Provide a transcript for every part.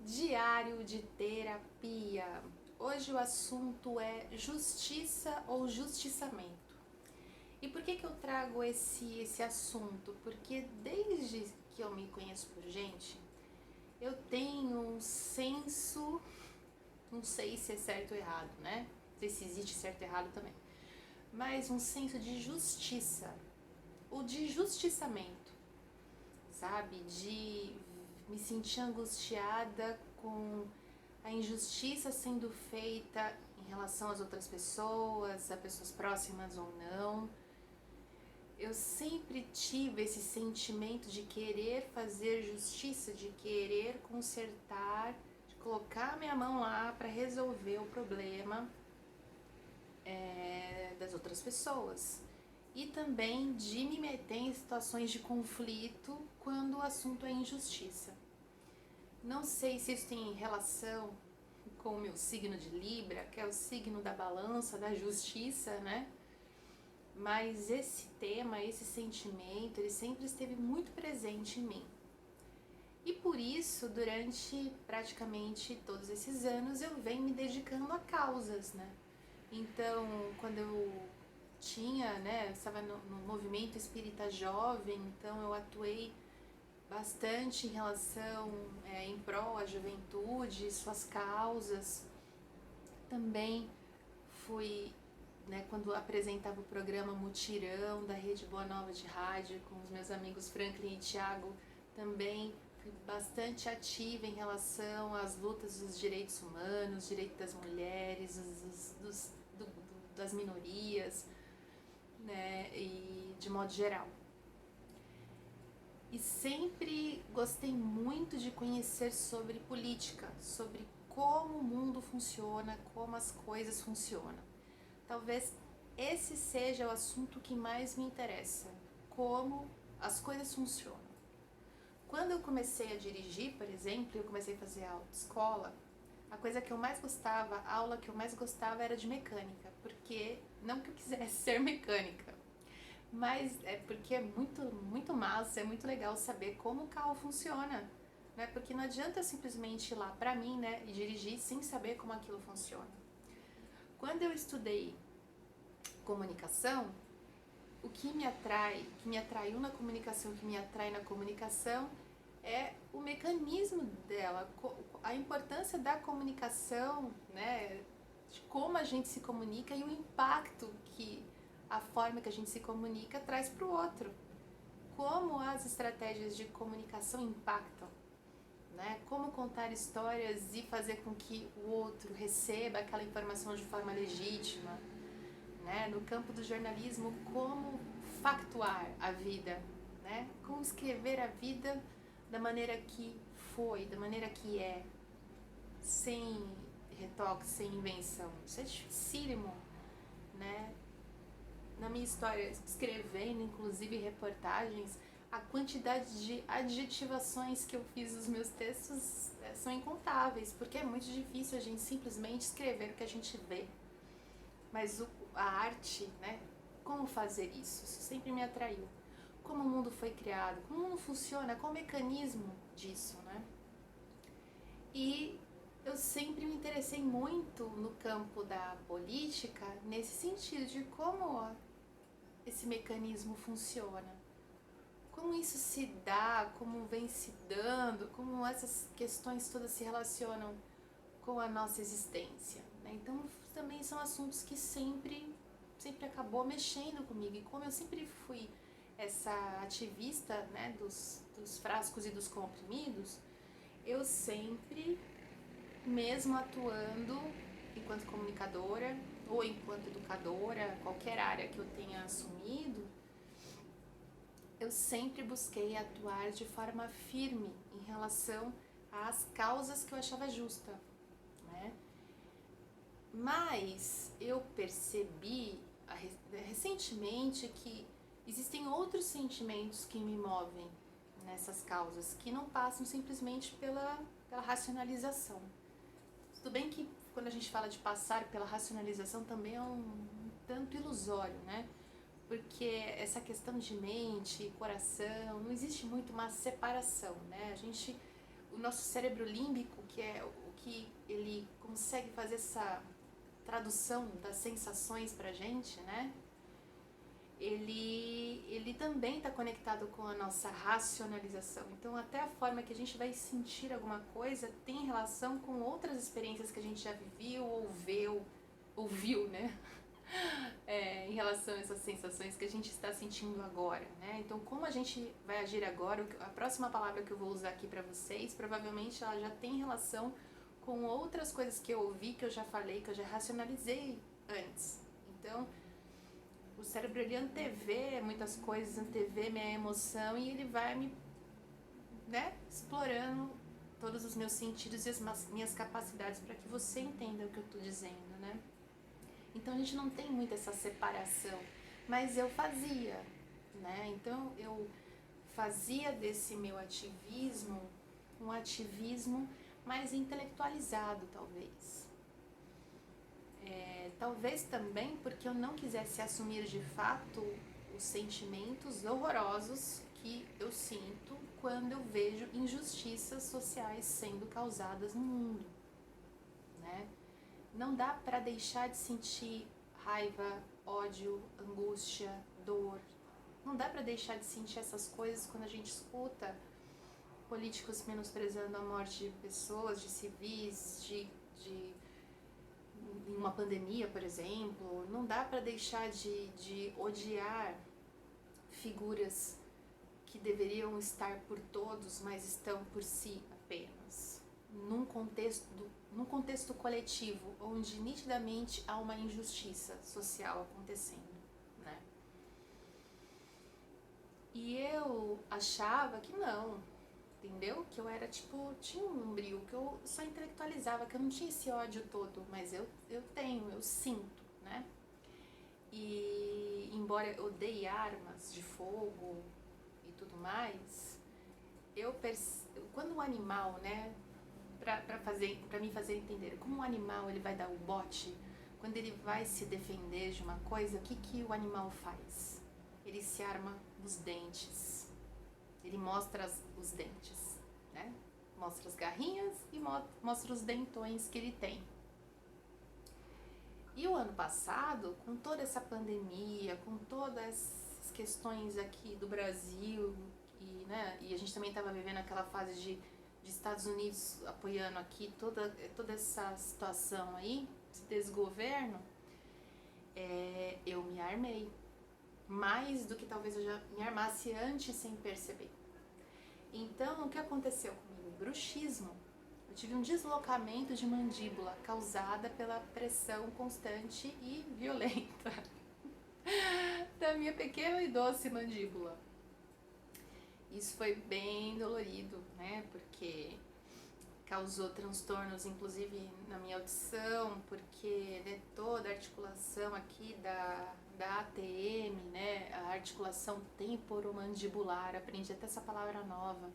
Diário de terapia. Hoje o assunto é justiça ou justiçamento. E por que eu trago esse assunto? Porque desde que eu me conheço por gente, eu tenho um senso, não sei se é certo ou errado, né? Não sei se existe certo ou errado também, mas um senso de justiça, ou de justiçamento, sabe? De me sentir angustiada com a injustiça sendo feita em relação às outras pessoas, a pessoas próximas ou não. Eu sempre tive esse sentimento de querer fazer justiça, de querer consertar, de colocar minha mão lá para resolver o problema das outras pessoas. E também de me meter em situações de conflito quando o assunto é injustiça. Não sei se isso tem relação com o meu signo de Libra, que é o signo da balança, da justiça, né? Mas esse tema, esse sentimento, ele sempre esteve muito presente em mim. E por isso, durante praticamente todos esses anos, eu venho me dedicando a causas, né? Então, quando eu estava no movimento espírita jovem, então eu atuei bastante em relação, em prol à juventude, suas causas. Também fui, quando apresentava o programa Mutirão da Rede Boa Nova de Rádio com os meus amigos Franklin e Thiago, também fui bastante ativa em relação às lutas dos direitos humanos, direito das mulheres, das minorias, né, e de modo geral. E sempre gostei muito de conhecer sobre política, sobre como o mundo funciona, como as coisas funcionam. Talvez esse seja o assunto que mais me interessa, como as coisas funcionam. Quando eu comecei a dirigir, por exemplo, eu comecei a fazer autoescola, a coisa que eu mais gostava, a aula que eu mais gostava era de mecânica, porque não que eu quisesse ser mecânica, mas é porque é muito massa, é muito legal saber como o carro funciona, né? Porque não adianta eu simplesmente ir lá pra mim, né, e dirigir sem saber como aquilo funciona. Quando eu estudei comunicação, o que me atraiu na comunicação, o que me atrai na comunicação é o mecanismo dela, a importância da comunicação, né, de como a gente se comunica e o impacto que a forma que a gente se comunica traz para o outro. Como as estratégias de comunicação impactam, né? Como contar histórias e fazer com que o outro receba aquela informação de forma legítima, né? No campo do jornalismo, como factuar a vida, né? Como escrever a vida da maneira que foi, da maneira que é, sem retoque, sem invenção. Isso é dificílimo, né? Na minha história, escrevendo inclusive reportagens, a quantidade de adjetivações que eu fiz nos meus textos são incontáveis, porque é muito difícil a gente simplesmente escrever o que a gente vê. Mas a arte, né? Como fazer isso? Isso sempre me atraiu. Como o mundo foi criado, como o mundo funciona, qual o mecanismo disso, né? E eu sempre me interessei muito no campo da política, nesse sentido de como esse mecanismo funciona. Como isso se dá, como vem se dando, como essas questões todas se relacionam com a nossa existência, né? Então também são assuntos que sempre acabou mexendo comigo. E como eu sempre fui essa ativista, né, dos frascos e dos comprimidos, eu sempre, mesmo atuando enquanto comunicadora ou enquanto educadora, qualquer área que eu tenha assumido, eu sempre busquei atuar de forma firme em relação às causas que eu achava justa, né? Mas eu percebi recentemente que existem outros sentimentos que me movem nessas causas, que não passam simplesmente pela racionalização. Tudo bem que quando a gente fala de passar pela racionalização também é um tanto ilusório, né? Porque essa questão de mente e coração, não existe muito uma separação, né? o nosso cérebro límbico, que é o que ele consegue fazer essa tradução das sensações pra gente, né? Ele também está conectado com a nossa racionalização. Então, até a forma que a gente vai sentir alguma coisa tem relação com outras experiências que a gente já viveu ou ouviu, né? Em relação a essas sensações que a gente está sentindo agora, né? Então, como a gente vai agir agora, a próxima palavra que eu vou usar aqui para vocês, provavelmente ela já tem relação com outras coisas que eu ouvi, que eu já falei, que eu já racionalizei antes. Então, o cérebro ele antevê muitas coisas, antevê minha emoção e ele vai me, né, explorando todos os meus sentidos e as minhas capacidades para que você entenda o que eu estou dizendo, né? Então a gente não tem muito essa separação, mas eu fazia, né? Então eu fazia desse meu ativismo um ativismo mais intelectualizado, talvez. Talvez também porque eu não quisesse assumir de fato os sentimentos horrorosos que eu sinto quando eu vejo injustiças sociais sendo causadas no mundo, né? Não dá para deixar de sentir raiva, ódio, angústia, dor. Não dá para deixar de sentir essas coisas quando a gente escuta políticos menosprezando a morte de pessoas, de civis, de em uma pandemia, por exemplo. Não dá para deixar de odiar figuras que deveriam estar por todos, mas estão por si apenas. Num contexto coletivo, onde nitidamente há uma injustiça social acontecendo, né? E eu achava que não, entendeu? Que eu era tipo, tinha um brilho, que eu só intelectualizava, que eu não tinha esse ódio todo, mas eu tenho, eu sinto, né? E embora eu odeie armas de fogo e tudo mais, quando um animal, né, pra me fazer entender, como um animal ele vai dar o bote, quando ele vai se defender de uma coisa, o que o animal faz? Ele se arma os dentes, ele mostra os dentes, né? Mostra as garrinhas e mostra os dentões que ele tem. E o ano passado, com toda essa pandemia, com todas essas questões aqui do Brasil, né, e a gente também estava vivendo aquela fase de Estados Unidos apoiando aqui toda essa situação aí, esse desgoverno, eu me armei. Mais do que talvez eu já me armasse antes sem perceber. Então, o que aconteceu comigo? Bruxismo. Eu tive um deslocamento de mandíbula causada pela pressão constante e violenta da minha pequena e doce mandíbula. Isso foi bem dolorido, né? Porque causou transtornos, inclusive na minha audição, porque, né, toda a articulação aqui da ATM, né, a articulação temporomandibular, aprendi até essa palavra nova,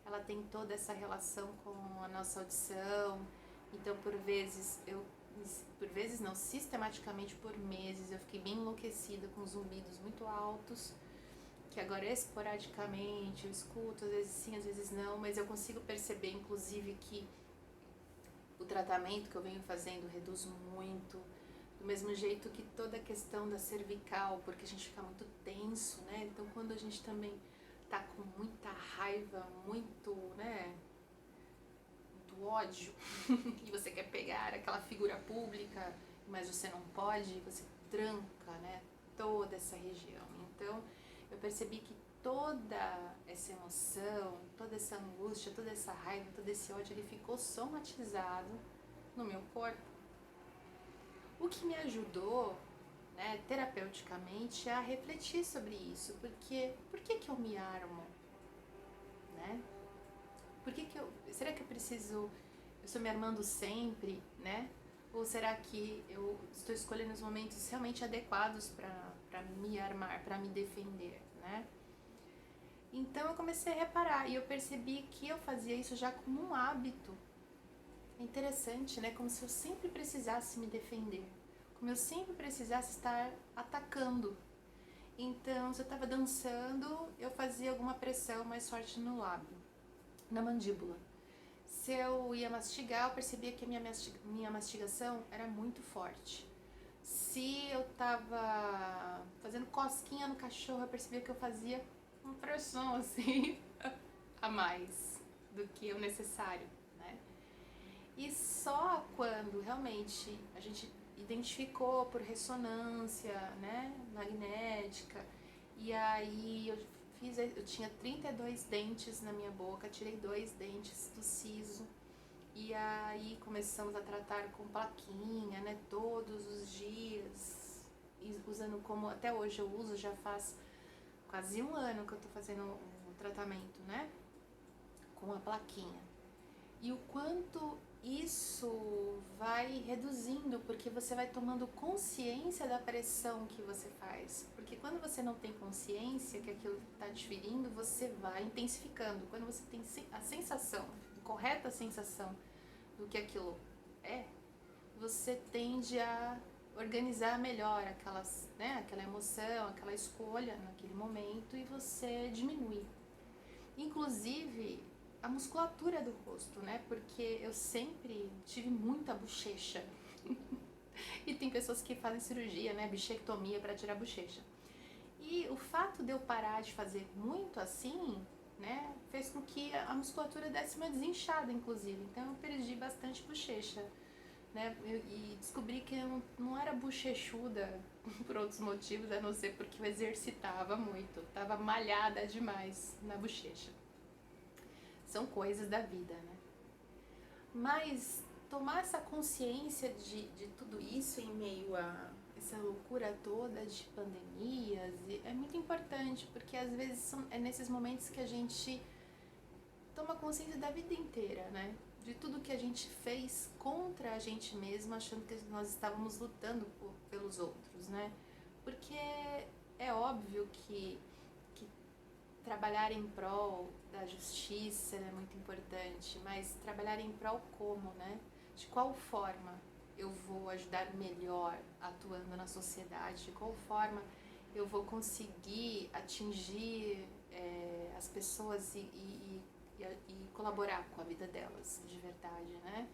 ela tem toda essa relação com a nossa audição. Então, por vezes não, sistematicamente por meses, eu fiquei bem enlouquecida com zumbidos muito altos, que agora esporadicamente eu escuto, às vezes sim, às vezes não, mas eu consigo perceber, inclusive, que o tratamento que eu venho fazendo reduz muito, do mesmo jeito que toda a questão da cervical, porque a gente fica muito tenso, né? Então, quando a gente também tá com muita raiva, muito, né, muito ódio, e você quer pegar aquela figura pública, mas você não pode, você tranca, né, toda essa região. Então, eu percebi que toda essa emoção, toda essa angústia, toda essa raiva, todo esse ódio, ele ficou somatizado no meu corpo. O que me ajudou, né, terapeuticamente, a refletir sobre isso. Porque, por que eu me armo? Né? Será que eu estou me armando sempre, né? Ou será que eu estou escolhendo os momentos realmente adequados para me armar, para me defender, né? Então eu comecei a reparar e eu percebi que eu fazia isso já como um hábito. É interessante, né? Como se eu sempre precisasse me defender, como eu sempre precisasse estar atacando. Então, se eu estava dançando, eu fazia alguma pressão mais forte no lábio, na mandíbula. se eu ia mastigar, eu percebia que a minha mastigação era muito forte. Se eu tava fazendo cosquinha no cachorro, eu percebia que eu fazia uma pressão assim a mais do que o necessário, né? E só quando realmente a gente identificou por ressonância, né, magnética, e aí eu tinha 32 dentes na minha boca, tirei 2 dentes do siso, e aí começamos a tratar com plaquinha, né, todos os dias, usando como até hoje eu uso, já faz quase 1 ano que eu tô fazendo o tratamento, né, com a plaquinha. E o quanto isso vai reduzindo, porque você vai tomando consciência da pressão que você faz. Porque quando você não tem consciência que aquilo está te ferindo, você vai intensificando. Quando você tem a sensação, a correta sensação do que aquilo é, você tende a organizar melhor aquela emoção, aquela escolha naquele momento, e você diminui. Inclusive a musculatura do rosto, né? Porque eu sempre tive muita bochecha. E tem pessoas que fazem cirurgia, né? Bichectomia para tirar a bochecha. E o fato de eu parar de fazer muito assim, né? Fez com que a musculatura desse uma desinchada, inclusive. Então eu perdi bastante bochecha, né? E descobri que eu não era bochechuda por outros motivos, a não ser porque eu exercitava muito. Tava malhada demais na bochecha. São coisas da vida, né? Mas tomar essa consciência de tudo isso em meio a essa loucura toda de pandemias é muito importante, porque às vezes é nesses momentos que a gente toma consciência da vida inteira, né? De tudo que a gente fez contra a gente mesmo, achando que nós estávamos lutando pelos outros, né? Porque é óbvio que trabalhar em prol da justiça é muito importante, mas trabalhar em prol como, né? De qual forma eu vou ajudar melhor atuando na sociedade? De qual forma eu vou conseguir atingir as pessoas e colaborar com a vida delas de verdade, né?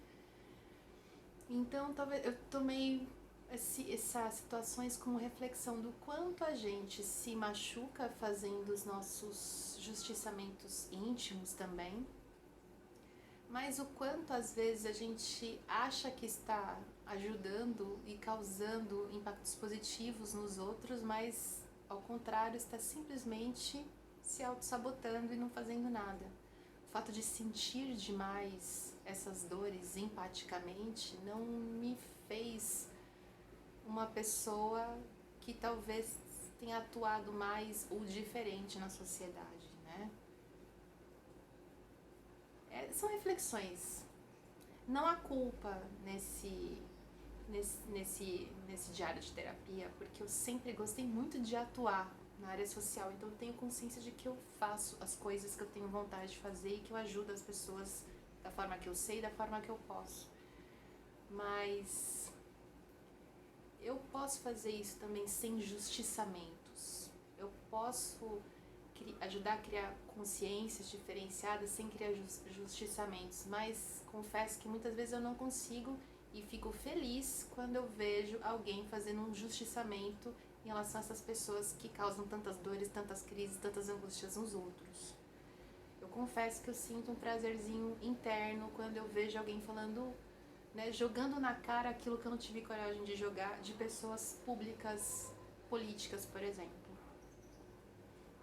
Então, talvez eu tomei essas situações como reflexão do quanto a gente se machuca fazendo os nossos justiçamentos íntimos também, mas o quanto às vezes a gente acha que está ajudando e causando impactos positivos nos outros, mas ao contrário está simplesmente se auto-sabotando e não fazendo nada. O fato de sentir demais essas dores empaticamente não me fez uma pessoa que talvez tenha atuado mais ou diferente na sociedade, né? São reflexões. Não há culpa nesse diário de terapia, porque eu sempre gostei muito de atuar na área social, então eu tenho consciência de que eu faço as coisas que eu tenho vontade de fazer e que eu ajudo as pessoas da forma que eu sei, da forma que eu posso. Mas eu posso fazer isso também sem justiçamentos. Eu posso ajudar a criar consciências diferenciadas sem criar justiçamentos, mas confesso que muitas vezes eu não consigo e fico feliz quando eu vejo alguém fazendo um justiçamento em relação a essas pessoas que causam tantas dores, tantas crises, tantas angústias nos outros. Eu confesso que eu sinto um prazerzinho interno quando eu vejo alguém falando, né, jogando na cara aquilo que eu não tive coragem de jogar de pessoas públicas, políticas, por exemplo.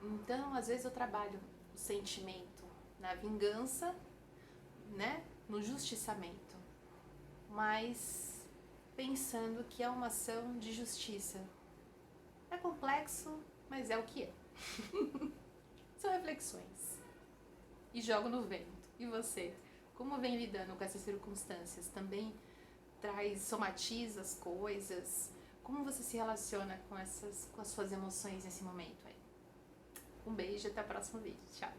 Então, às vezes eu trabalho o sentimento na vingança, né, no justiçamento, mas pensando que é uma ação de justiça. É complexo, mas é o que é. São reflexões. E jogo no vento. E você? Como vem lidando com essas circunstâncias? Também somatiza as coisas? Como você se relaciona com as suas emoções nesse momento aí? Um beijo e até o próximo vídeo. Tchau!